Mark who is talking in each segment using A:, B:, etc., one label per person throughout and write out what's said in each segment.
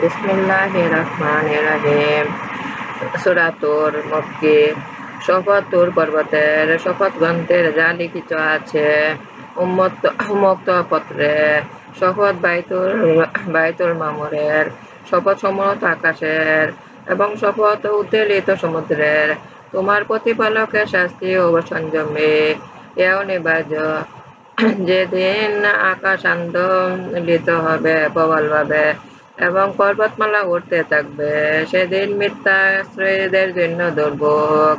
A: বিসমিল্লাহির রহমানির রহিম। সূরা তুর মক্কি। শপথ তুর পর্বতের, শপথ গ্রন্থের যা লিখিত আছে উন্মুক্ত পত্রে, শপথ বাইতুল মামুরের, শপথ সমুন্নত আকাশের এবং শপথ উদ্বেলিত সমুদ্রের। তোমার প্রতিপালকের শাস্তি ও সংযমে এ অনিবার্য। যেদিন আকাশ আন্দোলিত হবে প্রবলভাবে এবং পর্বতমালা উঠতে থাকবে, সেদিন মিথ্যাশ্রয়ীদের জন্য দুর্ভোগ,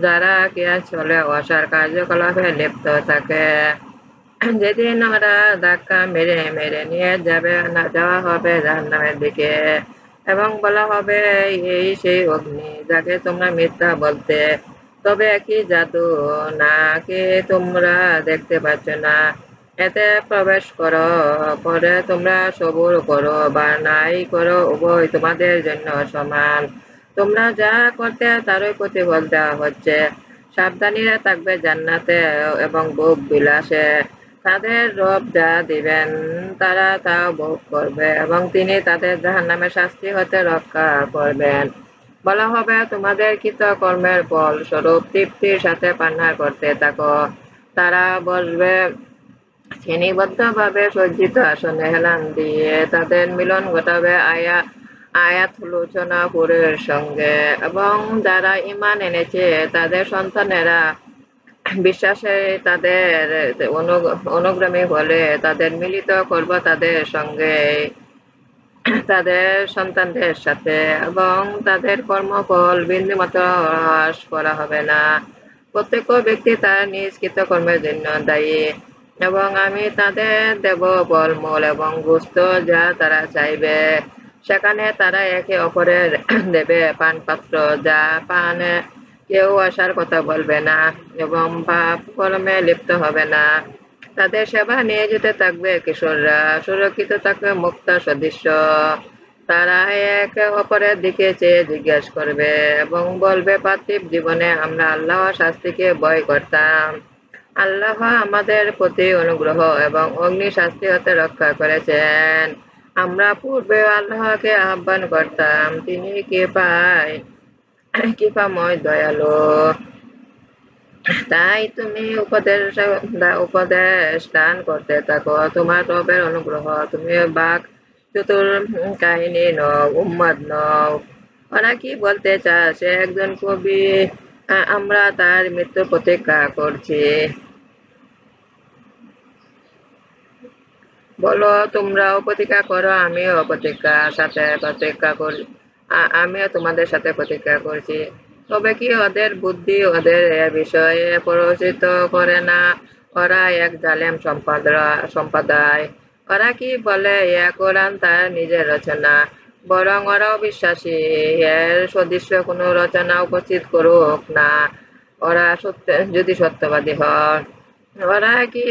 A: যারা কিয়াস চলে অসার কার্যকলাপে লিপ্ত থাকে। যেদিন ওরা ধাক্কা মেরে মেরে নিয়ে যাওয়া হবে জাহান্নামের দিকে এবং বলা হবে, এই সেই অগ্নি যাকে তোমরা মিথ্যা বলতে। তবে কি জাদু নাকি তোমরা দেখতে পাচ্ছ না? এতে প্রবেশ করো, পরে তোমরা সবুর করো বা নাই করো, উভয় তোমাদের জন্য সমান। তোমরা যা করতে তারই প্রতিফল দেওয়া হচ্ছে। সাবধানীরা থাকবে জান্নাতে এবং ভোগ বিলাসে। তাদের রব যা দিবেন তারা তা ভোগ করবে এবং তিনি তাদের জাহান্নামের শাস্তি হতে রক্ষা করবেন। বলা হবে, তোমাদের কৃতকর্মের ফল স্বরূপ তৃপ্তির সাথে পান্না করতে থাকো। তারা বসবে শ্রেণীবদ্ধভাবে সজ্জিত আসনে হেলান দিয়ে, তাদের মিলন ঘটাবে আয়াতলোচনাপুরের সঙ্গে এবং যারা ঈমান এনেছে তাদের সন্তানেরা বিশ্বাসে তাদের অনুগামী হলে তাদের মিলিত করব তাদের সঙ্গে তাদের সন্তানদের সাথে এবং তাদের কর্মফল বিন্দুমাত্র হ্রাস করা হবে না। প্রত্যেক ব্যক্তি তার নিজ কৃতকর্মের জন্য দায়ী এবং আমি তাদের দেব ফলমূল এবং গোশত যা তারা চাইবে। সেখানে তারা একে অপরের দেবে পানপাত্র, যা পানে কেউ আসার কথা বলবে না এবং পাপ কর্মে লিপ্ত হবে না। তাদের সেবা নিয়ে যেতে থাকবে কিশোররা, সুরক্ষিত থাকবে মুক্তা সদৃশ্য। তারা একে অপরের দিকে চেয়ে জিজ্ঞেস করবে এবং বলবে, পার্থিব জীবনে আমরা আল্লাহ শাস্তিকে ভয় করতাম। আল্লাহ আমাদের প্রতি অনুগ্রহ এবং অগ্নি শাস্তি হতে রক্ষা করেছেন। আমরা পূর্বে আল্লাহকে আহ্বান করতাম, তিনি কৃপাময় দয়ালু। তাই তুমি উপদেশ দান করতে থাকো তোমার রবের অনুগ্রহ। তুমি বাক চতুর কাহিনী নও, উম্মাদ নও। ওরা কি বলতে চায়? সে একজন কবি, আমরা তার মৃত্যু প্রতীক্ষা করছি। বলো, তোমরাও প্রতীক্ষা করো, আমিও তোমাদের সাথে প্রতীক্ষা করছি। তবে কি ওদের বুদ্ধি ওদের এ বিষয়ে প্ররোচিত করে না? ওরা এক জালেম সম্প্রদায়। ওরা কি বলে, এ কোরআন তার নিজের রচনা? বরং ওরাও বিশ্বাসী এর সদৃশ্য কোনো রচনা উপস্থিত করুক না, ওরা যদি সত্যবাদী হয়। ওরা কি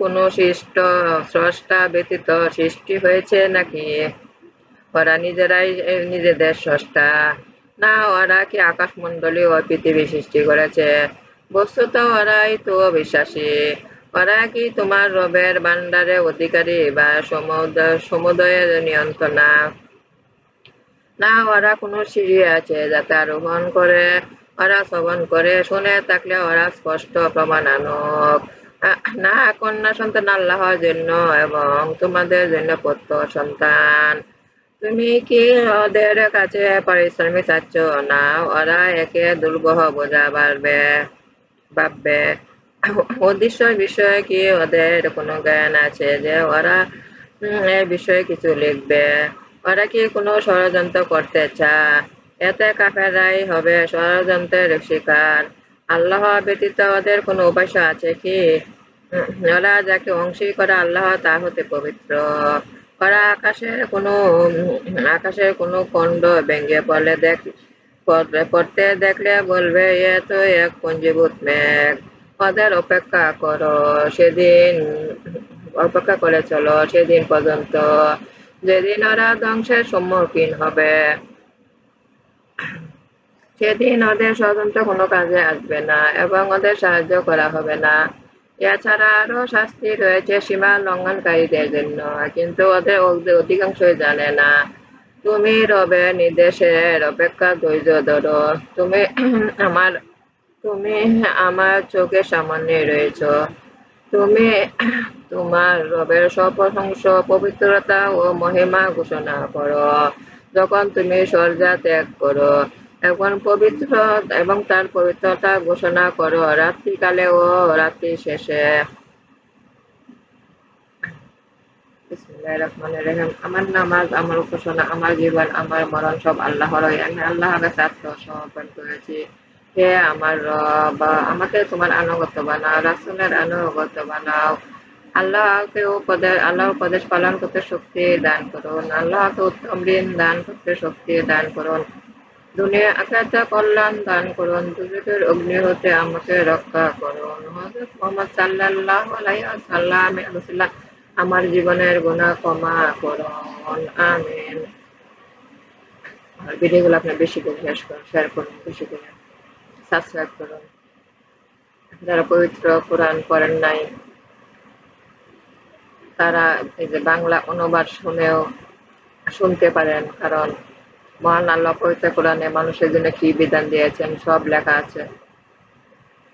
A: কোনো স্রষ্টা ব্যতীত সৃষ্টি হয়েছে নাকি? ওরা নিজেরাই নিজেদের স্রষ্টা? না, ওরা কি আকাশমণ্ডলী ও পৃথিবী সৃষ্টি করেছে? বস্তুত ওরাই তো বিশ্বাসী। ওরা কি তোমার রবের ভান্ডারের অধিকারী বা সমুদয়ের নিয়ন্ত্রণা? না, ওরা কোনো সিঁড়ি আছে যাতে আরোহণ করে? ওরা শ্রবণ করে, শুনে থাকলে ওরা স্পষ্ট প্রমাণ আনুক। না, কন্যা সন্তান আল্লাহর জন্য এবং তোমাদের জন্য পুত্র সন্তান। তুমি কি ওদের কাছে পারিশ্রমিক চাচ্ছ না? ওরা একে দুর্বহ বোঝা ভাববে। উদ্দেশ্যের বিষয়ে কি ওদের কোনো জ্ঞান আছে যে ওরা এ বিষয়ে কিছু লিখবে? ওরা কি কোনো ষড়যন্ত্র করতে চায়? এতে কাফেররাই হবে ষড়যন্ত্রের শিকার। আল্লাহ ব্যতীত ওদের কোনো উপাস্য আছে কি? ওরা যাকে অংশী করে আল্লাহ তা হতে পবিত্র। ওরা আকাশের কোনো খণ্ড ভেঙে পড়তে দেখলে বলবে, এ তো এক পঞ্জীভূত মেঘ। ওদের অপেক্ষা করে চলো সেদিন পর্যন্ত যেদিন ওরা ধ্বংসের সম্মুখীন হবে। সেদিন ওদের ষড়যন্ত্র কোনো কাজে আসবে না এবং ওদের সাহায্য করা হবে না। এছাড়া আরো শাস্তি রয়েছে সীমা লঙ্ঘনকারীদের জন্য, কিন্তু ওদের অধিকাংশই জানে না। তুমি রবের নির্দেশের অপেক্ষা ধৈর্য ধরো। তুমি আমার তুমি আমার চোখের সামনে রয়েছ। তুমি তোমার রবের সপ্রশংস পবিত্রতা ও মহিমা ঘোষণা করো। যখন তুমি সজ্জা ত্যাগ করো এবং তার পবিত্রতা ঘোষণা করো রাত্রিকালে ও রাত্রি শেষে। বিসমিল্লাহির রহমানির রহিম। আমার নামাজ, আমার উপাসনা, আমার জীবন, আমার মরণ সব আল্লাহরই। আমি আল্লাহর কাছে আত্মসমর্পণ করেছি। হে আমার রব, আমাকে তোমার আনুগত্য বানাও, রাসূলের আনুগত্য বানাও। আল্লাহর উপদেশ পালন করতে শক্তি দান করুন। আল্লাহকে উত্তম ঋণ দান করতে শক্তি দান করুন। দুনিয়া আখিরাতে কল্যাণ দান করুন। দুজকের অগ্নি হতে আমাকে রক্ষা করুন। হযরত মুহাম্মদ সাল্লাল্লাহু আলাইহি ওয়াসাল্লাম আমার জীবনের গুনাহ ক্ষমা করুন। আমিন। আর ভিডিওগুলো আপনি বেশি করে শেয়ার করুন, বেশি করে সাবস্ক্রাইব করুন। যারা পবিত্র কোরআন পড়েন নাই তারা এই যে বাংলা অনুবাদ শুনতে পারেন, কারণ মহান আল্লাহ পবিত্র কোরআনে মানুষের জন্য কি বিধান দিয়েছেন সব লেখা আছে।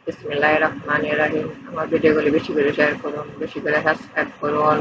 A: বিসমিল্লাহির রহমানির রহিম। আমার ভিডিওগুলি বেশি করে শেয়ার করুন, বেশি করে সাবস্ক্রাইব করুন।